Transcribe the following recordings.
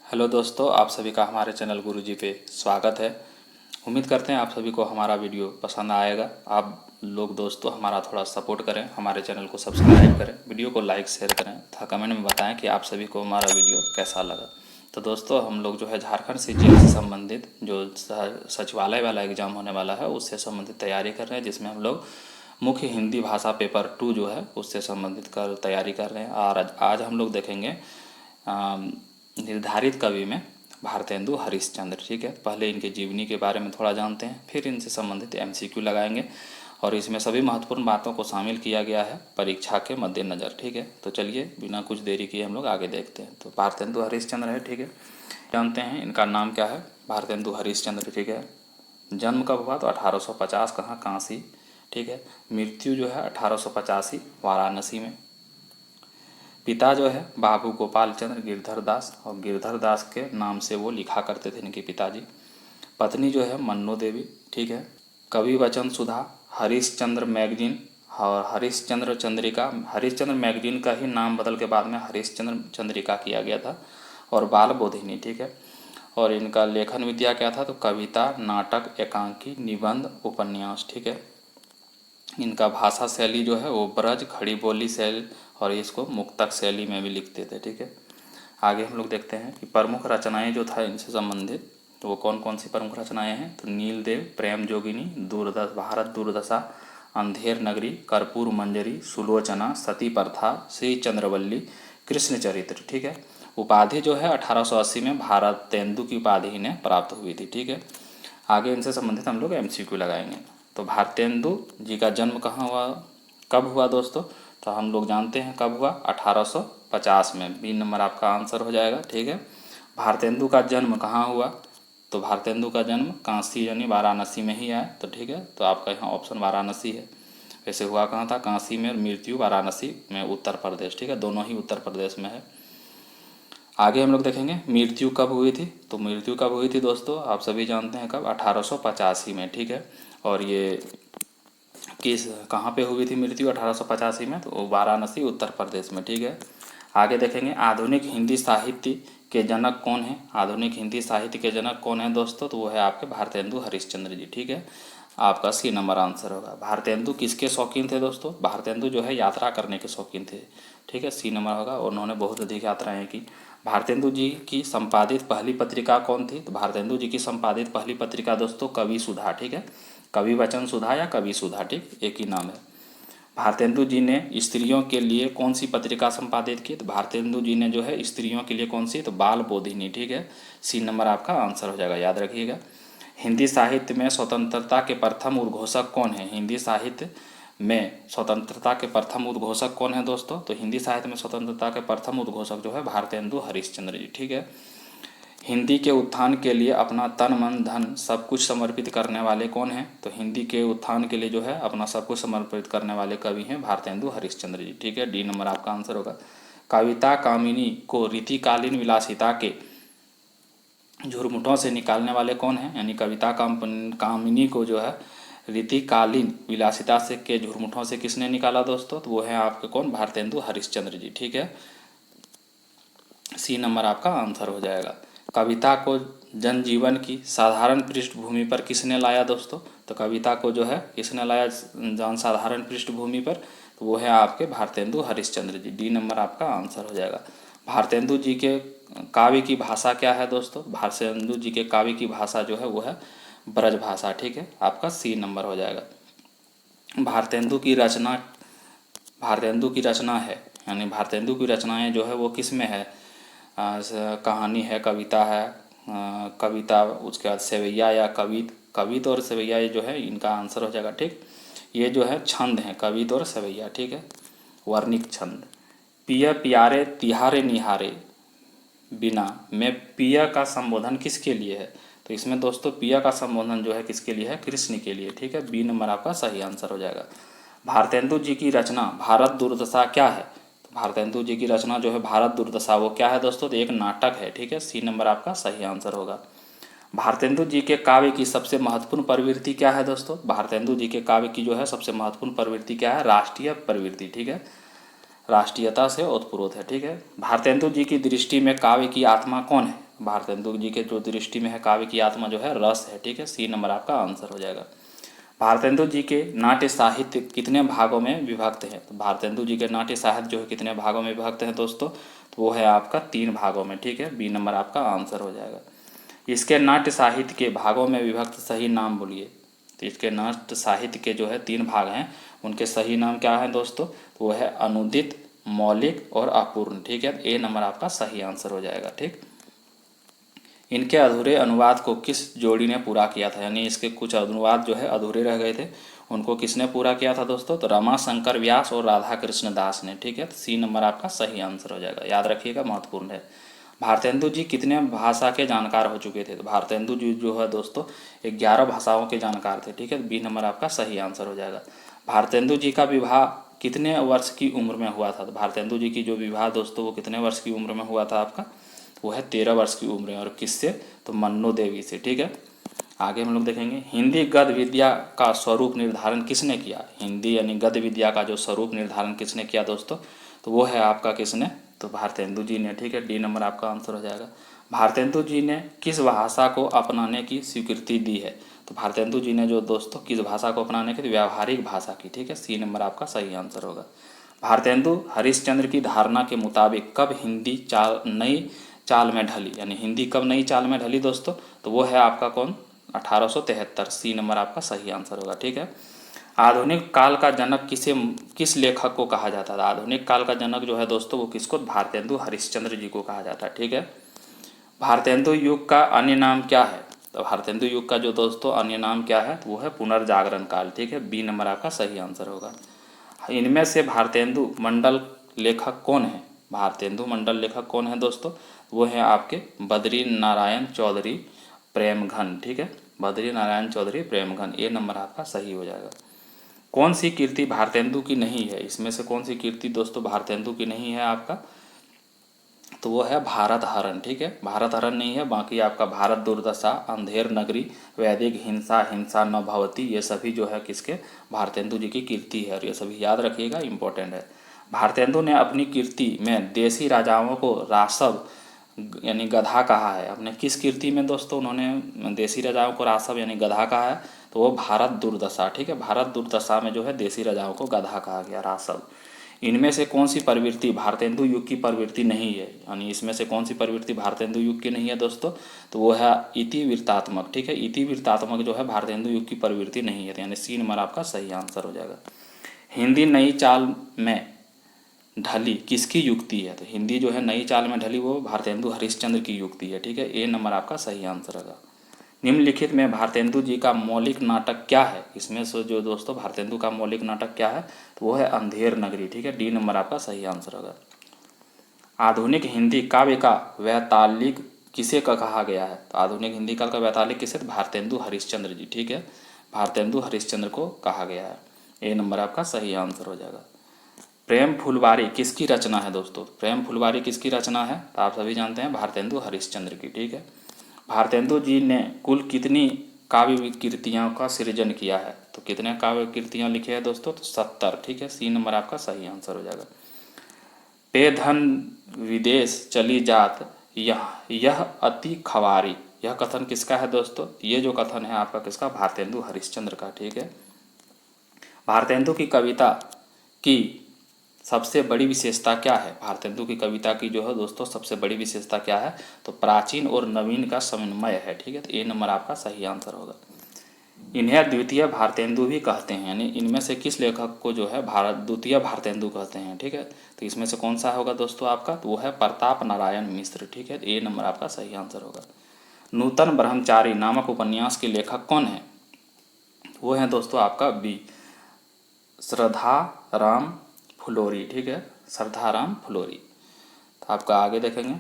Hello दोस्तों, आप सभी का हमारे चैनल गुरुजी पे स्वागत है। उम्मीद करते हैं आप सभी को हमारा वीडियो पसंद आएगा। आप लोग दोस्तों हमारा थोड़ा सपोर्ट करें, हमारे चैनल को सब्सक्राइब करें, वीडियो को लाइक शेयर करें तथा कमेंट में बताएं कि आप सभी को हमारा वीडियो कैसा लगा। तो दोस्तों हम लोग जो है झारखंड CGL से संबंधित जो सचिवालय वाला एग्ज़ाम होने वाला है उससे संबंधित तैयारी कर रहे हैं, जिसमें हम लोग मुख्य हिंदी भाषा पेपर 2 जो है उससे संबंधित तैयारी कर रहे हैं। और आज हम लोग देखेंगे निर्धारित कवि में भारतेंदु हरिश्चंद्र। ठीक है, पहले इनके जीवनी के बारे में थोड़ा जानते हैं, फिर इनसे संबंधित MCQ लगाएंगे और इसमें सभी महत्वपूर्ण बातों को शामिल किया गया है परीक्षा के मद्देनज़र। ठीक है, तो चलिए बिना कुछ देरी किए हम लोग आगे देखते हैं। तो भारतेंदु हरिश्चंद्र है, ठीक है, जानते हैं इनका नाम क्या है, भारतेंदु हरिश्चंद्र। ठीक है, जन्म कब हुआ तो 1850, कहाँ, काशी। ठीक है, मृत्यु जो है 1885 वाराणसी में। पिता जो है बाबू गोपाल चंद्र गिरधर दास, और गिरधर दास के नाम से वो लिखा करते थे इनके पिताजी। पत्नी जो है मन्नो देवी। ठीक है, कवि वचन सुधा, हरिश्चंद्र मैगजीन और हरिश्चंद्र चंद्रिका। हरिश्चंद्र मैगजीन का ही नाम बदल के बाद में हरिश्चंद्र चंद्रिका किया गया था। और बाल बोधिनी। ठीक है, और इनका लेखन विद्या क्या था तो कविता, नाटक, एकांकी, निबंध, उपन्यास। ठीक है, इनका भाषा शैली जो है वो ब्रज खड़ी बोली शैली और इसको मुक्तक शैली में भी लिखते थे। ठीक है, आगे हम लोग देखते हैं कि प्रमुख रचनाएं जो था इनसे संबंधित, तो वो कौन कौन सी प्रमुख रचनाएं हैं तो नीलदेव, प्रेम जोगिनी, भारत दुर्दशा, अंधेर नगरी, कर्पूर मंजरी, सुलोचना, सती प्रथा, श्री चंद्रवल्ली, कृष्ण चरित्र। ठीक है, उपाधि जो है 1880 में भारतेंदु की उपाधि इन्हें प्राप्त हुई थी। ठीक है, आगे इनसे संबंधित हम लोग MCQ लगाएंगे। तो भारतेंदु जी का जन्म कहाँ हुआ, कब हुआ दोस्तों, तो हम लोग जानते हैं कब हुआ, 1850 में। B नंबर आपका आंसर हो जाएगा। ठीक है, भारतेंदु का जन्म कहाँ हुआ तो भारतेंदु का जन्म काशी यानी वाराणसी में ही है। तो ठीक है, तो आपका यहाँ ऑप्शन वाराणसी है। वैसे हुआ कहाँ था, काशी में, और मृत्यु वाराणसी में, उत्तर प्रदेश। ठीक है, दोनों ही उत्तर प्रदेश में है। आगे हम लोग देखेंगे मृत्यु कब हुई थी, तो मृत्यु कब हुई थी दोस्तों आप सभी जानते हैं कब, 1885 में। ठीक है, और ये किस कहाँ पे हुई थी मृत्यु 1885 में, तो वाराणसी उत्तर प्रदेश में। ठीक है, आगे देखेंगे आधुनिक हिंदी साहित्य के जनक कौन है। आधुनिक हिंदी साहित्य के जनक कौन है दोस्तों, तो वो है आपके भारतेंदु हरिश्चंद्र जी। ठीक है, आपका C नंबर आंसर होगा। भारतेंदु किसके शौकीन थे दोस्तों, भारतेंदु जो है यात्रा करने के शौकीन थे। ठीक है, C नंबर होगा, और उन्होंने बहुत अधिक यात्राएं की। भारतेंदु जी की संपादित पहली पत्रिका कौन थी, तो भारतेंदु जी की संपादित पहली पत्रिका दोस्तों कवि सुधा। ठीक है, कवि वचन सुधा या कवि सुधा, ठीक, एक ही नाम है। भारतेंदु जी ने स्त्रियों के लिए कौन सी पत्रिका संपादित की, तो भारतेंदु जी ने जो है स्त्रियों के लिए कौन सी, तो बाल बोधिनी। ठीक है, C नंबर आपका आंसर हो जाएगा, याद रखिएगा। हिंदी साहित्य में स्वतंत्रता के प्रथम उद्घोषक कौन है, हिंदी साहित्य में स्वतंत्रता के प्रथम उद्घोषक कौन है दोस्तों, तो हिंदी साहित्य में स्वतंत्रता के प्रथम उद्घोषक जो है भारतेंदु हरिश्चंद्र जी। ठीक है, हिंदी के उत्थान के लिए अपना तन मन धन सब कुछ समर्पित करने वाले कौन हैं, तो हिंदी के उत्थान के लिए जो है अपना सब कुछ समर्पित करने वाले कवि हैं भारतेंदु हरिश्चंद्र जी। ठीक है, D नंबर आपका आंसर होगा। कविता कामिनी को रीतिकालीन विलासिता के झुरमुटों से निकालने वाले कौन हैं, यानी कविता कामिनी को जो है रीतिकालीन विलासिता से के झुरमुटों से किसने निकाला दोस्तों, तो वो है आपके कौन, भारतेंदु हरिश्चंद्र जी। ठीक है, C नंबर आपका आंसर हो जाएगा। कविता को जनजीवन की साधारण पृष्ठभूमि पर किसने लाया दोस्तों, तो कविता को जो है किसने लाया जन साधारण पृष्ठभूमि पर, तो वो है आपके भारतेंदु हरिश्चंद्र जी। D नंबर आपका आंसर हो जाएगा। भारतेंदु जी के काव्य की भाषा क्या है दोस्तों, भारतेंदु जी के काव्य की भाषा जो है वो है ब्रज भाषा। ठीक है, आपका C नंबर हो जाएगा। भारतेंदु की रचना है, यानी भारतेंदु की रचनाएं जो है वो किस में है, कहानी है, कविता है, कविता, उसके बाद सेवैया या कवित और सेवैया, ये जो है इनका आंसर हो जाएगा। ठीक, ये जो है छंद हैं, कवित और सेवैया। ठीक है, वर्णिक छंद। पिया प्यारे तिहारे निहारे बिना में पिया का संबोधन किसके लिए है, तो इसमें दोस्तों पिया का संबोधन जो है किसके लिए है, कृष्ण के लिए। ठीक है, B नंबर आपका सही आंसर हो जाएगा। भारतेंदु जी की रचना भारत दुर्दशा क्या है, तो भारतेंदु जी की रचना जो है भारत दुर्दशा वो क्या है दोस्तों, तो एक नाटक है। ठीक है, C नंबर आपका सही आंसर होगा। भारतेंदु जी के काव्य की सबसे महत्वपूर्ण प्रवृत्ति क्या है दोस्तों, भारतेंदु जी के काव्य की जो है सबसे महत्वपूर्ण प्रवृत्ति क्या है, राष्ट्रीय प्रवृत्ति। ठीक है, राष्ट्रीयता से ओतप्रोत है। ठीक है, भारतेंदु जी की दृष्टि में काव्य की आत्मा कौन है, भारतेंदु जी के जो दृष्टि में है काव्य की आत्मा जो है रस है, ठीक है। सी नंबर आपका आंसर हो जाएगा। भारतेंदु जी के नाट्य साहित्य कितने भागों में विभक्त है? तो भारतेंदु जी के नाट्य साहित्य जो है कितने भागों में विभक्त है दोस्तों? तो वो है आपका 3 भागों में, ठीक है। बी नंबर आपका आंसर हो जाएगा। इसके नाट्य साहित्य के भागों में विभक्त सही नाम बोलिए। तो इसके नाट्य साहित्य के जो है 3 भाग हैं, उनके सही नाम क्या है दोस्तों? तो वो है अनुदित, मौलिक और अपूर्ण, ठीक है। ए नंबर आपका सही आंसर हो जाएगा, ठीक। इनके अधूरे अनुवाद को किस जोड़ी ने पूरा किया था? यानी इसके कुछ अनुवाद जो है अधूरे रह गए थे, उनको किसने पूरा किया था दोस्तों? तो रमाशंकर व्यास और राधा कृष्ण दास ने, ठीक है। तो सी नंबर आपका सही आंसर हो जाएगा, याद रखिएगा, महत्वपूर्ण है। भारतेंदु जी कितने भाषा के जानकार हो चुके थे? तो भारतेंदु जी जो है दोस्तों 11 भाषाओं के जानकार थे, ठीक है। बी नंबर आपका सही आंसर हो जाएगा। भारतेंदु जी का विवाह कितने वर्ष की उम्र में हुआ था? तो भारतेंदु जी की जो विवाह दोस्तों वो कितने वर्ष की उम्र में हुआ था आपका? वो है 13 वर्ष की उम्र में। और किससे? तो मन्नू देवी से, ठीक है। आगे हम लोग देखेंगे हिंदी गद्य विद्या का स्वरूप निर्धारण किसने किया? हिंदी यानी गद्य विद्या का जो स्वरूप निर्धारण किसने किया दोस्तों? तो वो है आपका किसने? तो भारतेंदु जी ने, ठीक है। डी नंबर आपका आंसर हो जाएगा। भारतेंदु जी ने किस भाषा को अपनाने की स्वीकृति दी है? तो भारतेंदु जी ने जो दोस्तों किस भाषा को अपनाने की? व्यावहारिक भाषा की, ठीक है। सी नंबर आपका सही आंसर होगा। भारतेंदु हरिश्चंद्र की धारणा के मुताबिक कब हिंदी नई चाल में ढली? यानी हिंदी कब नई चाल में ढली दोस्तों? तो वो है आपका कौन? 1873। सी नंबर आपका सही आंसर होगा, ठीक है। आधुनिक काल का जनक किस लेखक को कहा जाता है? आधुनिक काल का जनक जो है दोस्तों वो किसको? भारतेंदु हरिश्चंद्र जी को कहा जाता है, ठीक है। भारतेंदु युग का अन्य नाम क्या है? तो भारतेंदु युग का जो दोस्तों अन्य नाम क्या है? तो वो है पुनर्जागरण काल, ठीक है। बी नंबर आपका सही आंसर होगा। इनमें से भारतेंदु मंडल लेखक कौन है? भारतेंदु मंडल लेखक कौन है दोस्तों? वो है आपके बद्री नारायण चौधरी प्रेमघन, ठीक है। बद्री नारायण चौधरी प्रेमघन, ए नंबर आपका सही हो जाएगा। कौन सी कीर्ति भारतेंदु की नहीं है? इसमें से कौन सी कीर्ति दोस्तों भारतेंदु की नहीं है आपका? तो वो है भारत हरण, ठीक है। भारत हरण नहीं है, बाकी आपका भारत दुर्दशा, अंधेर नगरी, वैदिक हिंसा, हिंसा न भवती, ये सभी जो है किसके? भारतेंदु जी की कीर्ति है, और ये सभी याद रखिएगा, इंपॉर्टेंट है। भारतेंदु ने अपनी कीर्ति में देसी राजाओं को रासव यानी गधा कहा है। अपने किस कीर्ति में दोस्तों उन्होंने देसी राजाओं को रासव यानी गधा कहा है? तो वो भारत दुर्दशा, ठीक है। भारत दुर्दशा में जो है देसी राजाओं को गधा कहा गया, रासव। इनमें से कौन सी प्रवृत्ति भारतेंदु युग की प्रवृत्ति नहीं है? यानी इसमें से कौन सी प्रवृत्ति भारतेंदु युग की नहीं है दोस्तों? तो वो है इतिवृत्तात्मक, ठीक है। इतिवृत्तात्मक जो है भारतेंदु युग की प्रवृत्ति नहीं है, यानी सी नंबर आपका सही आंसर हो जाएगा। हिंदी नई चाल में ढली किसकी युक्ति है? तो हिंदी जो है नई चाल में ढली वो भारतेंदु हरिश्चंद्र की युक्ति है, ठीक है। ए नंबर आपका सही आंसर होगा। निम्नलिखित में भारतेंदु जी का मौलिक नाटक क्या है? इसमें से जो दोस्तों भारतेंदु का मौलिक नाटक क्या है? तो वो है अंधेर नगरी, ठीक है। डी नंबर आपका सही आंसर होगा। आधुनिक हिंदी काव्य का वैतालिक किसे का कहा गया है? तो आधुनिक हिंदी काल का वैतालिक किसे? भारतेंदु हरिश्चंद्र जी, ठीक है। भारतेंदु हरिश्चंद्र को कहा गया है। ए नंबर आपका सही आंसर हो जाएगा। प्रेम फुलवारी किसकी रचना है दोस्तों? प्रेम फुलवारी किसकी रचना है? तो आप सभी जानते हैं भारतेंदु हरिश्चंद्र की, ठीक है। भारतेंदु जी ने कुल कितनी काव्य कृतियों का सृजन किया है? तो कितने काव्य कृतियाँ लिखे हैं दोस्तों? तो 70, ठीक है। सी नंबर आपका सही आंसर हो जाएगा। पे धन विदेश चली जात यह अति खवारी, यह कथन किसका है दोस्तों? ये जो कथन है आपका किसका? भारतेंदु हरिश्चंद्र का, ठीक है। भारतेंदु की कविता की सबसे बड़ी विशेषता क्या है? भारतेंदु की कविता की जो है दोस्तों सबसे बड़ी विशेषता क्या है? तो प्राचीन और नवीन का समन्वय है, ठीक है। तो ए नंबर आपका सही आंसर होगा। इन्हें द्वितीय भारतेंदु भी कहते हैं, यानी इनमें से किस लेखक को जो है द्वितीय भारतेंदु कहते हैं, ठीक है। तो इसमें से कौन सा होगा दोस्तों आपका? तो वो है प्रताप नारायण मिश्र, ठीक है। ए नंबर आपका सही आंसर होगा। नूतन ब्रह्मचारी नामक उपन्यास के लेखक कौन है? वो है दोस्तों आपका बी श्रद्धाराम फुलोरी, ठीक है। श्रद्धाराम फुलोरी। तो आपका आगे देखेंगे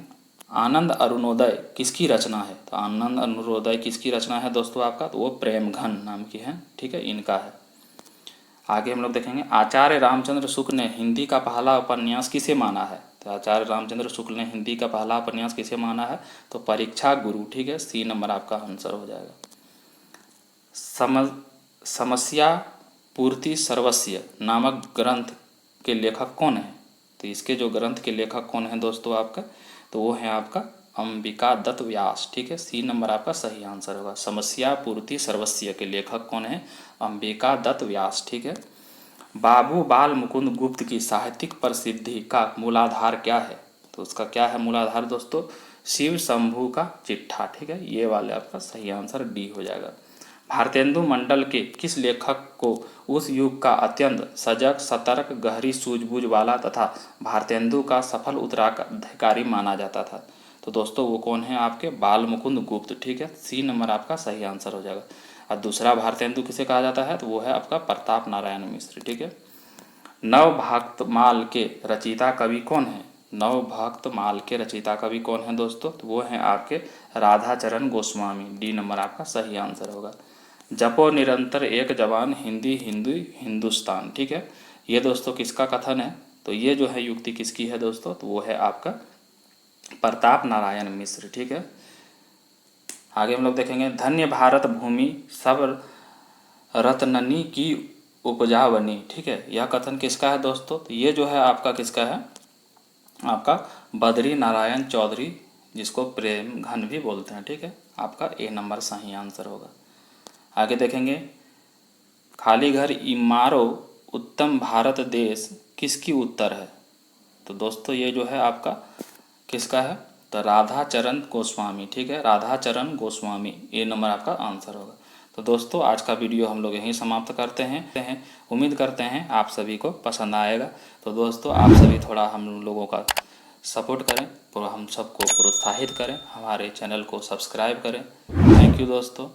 आनंद अरुणोदय किसकी रचना है? तो आनंद अरुणोदय किसकी रचना है दोस्तों आपका? तो वो प्रेमघन नाम की है, ठीक है, इनका है। आगे हम लोग देखेंगे आचार्य रामचंद्र शुक्ल ने हिंदी का पहला उपन्यास किसे माना है? तो आचार्य रामचंद्र शुक्ल ने हिंदी का पहला उपन्यास किसे माना है? तो परीक्षा गुरु, ठीक है। सी नंबर आपका आंसर हो जाएगा। समस्या पूर्ति सर्वस्व नामक ग्रंथ के लेखक कौन है? तो इसके जो ग्रंथ के लेखक कौन है दोस्तों आपका? तो वो है आपका अंबिका दत्त व्यास, ठीक है, सी नंबर आपका सही आंसर होगा। समस्या पूर्ति सर्वस्व के लेखक कौन है? अंबिका दत्त व्यास, ठीक है। बाबू बाल मुकुंद गुप्त की साहित्यिक प्रसिद्धि का मूलाधार क्या है? तो उसका क्या है मूलाधार दोस्तों? शिव शंभू का चिट्ठा, ठीक है, ये वाले आपका सही आंसर डी हो जाएगा। भारतेंदु मंडल के किस लेखक को उस युग का अत्यंत सजग, सतर्क, गहरी सूझबूझ वाला तथा भारतेंदु का सफल उत्तराधिकारी माना जाता था? तो दोस्तों वो कौन है आपके? बाल मुकुंद गुप्त, ठीक है, सी नंबर आपका सही आंसर हो जाएगा। और दूसरा भारतेंदु किसे कहा जाता है? तो वो है आपका प्रताप नारायण मिश्र, ठीक है। नवभक्तमाल के रचयिता कवि कौन है? नवभक्तमाल के रचयिता कवि कौन है दोस्तों? तो वो हैं आपके राधाचरण गोस्वामी, डी नंबर आपका सही आंसर होगा। जपो निरंतर एक जवान हिंदी हिंदू हिंदुस्तान, ठीक है, ये दोस्तों किसका कथन है? तो ये जो है युक्ति किसकी है दोस्तों? तो वो है आपका प्रताप नारायण मिश्र, ठीक है। आगे हम लोग देखेंगे, धन्य भारत भूमि सब रत्ननी की उपजा बनी, ठीक है, यह कथन किसका है दोस्तों? तो ये जो है आपका किसका है? आपका बद्री नारायण चौधरी, जिसको प्रेम घन भी बोलते हैं, ठीक है, आपका ए नंबर सही आंसर होगा। आगे देखेंगे, खाली घर इमारो उत्तम भारत देश किसकी उत्तर है? तो दोस्तों ये जो है आपका किसका है? तो राधाचरण गोस्वामी, ठीक है, राधाचरण गोस्वामी, ए नंबर आपका आंसर होगा। तो दोस्तों आज का वीडियो हम लोग यहीं समाप्त करते हैं। उम्मीद करते हैं आप सभी को पसंद आएगा। तो दोस्तों आप सभी थोड़ा हम लोगों का सपोर्ट करें, हम सबको प्रोत्साहित करें, हमारे चैनल को सब्सक्राइब करें। थैंक यू दोस्तों।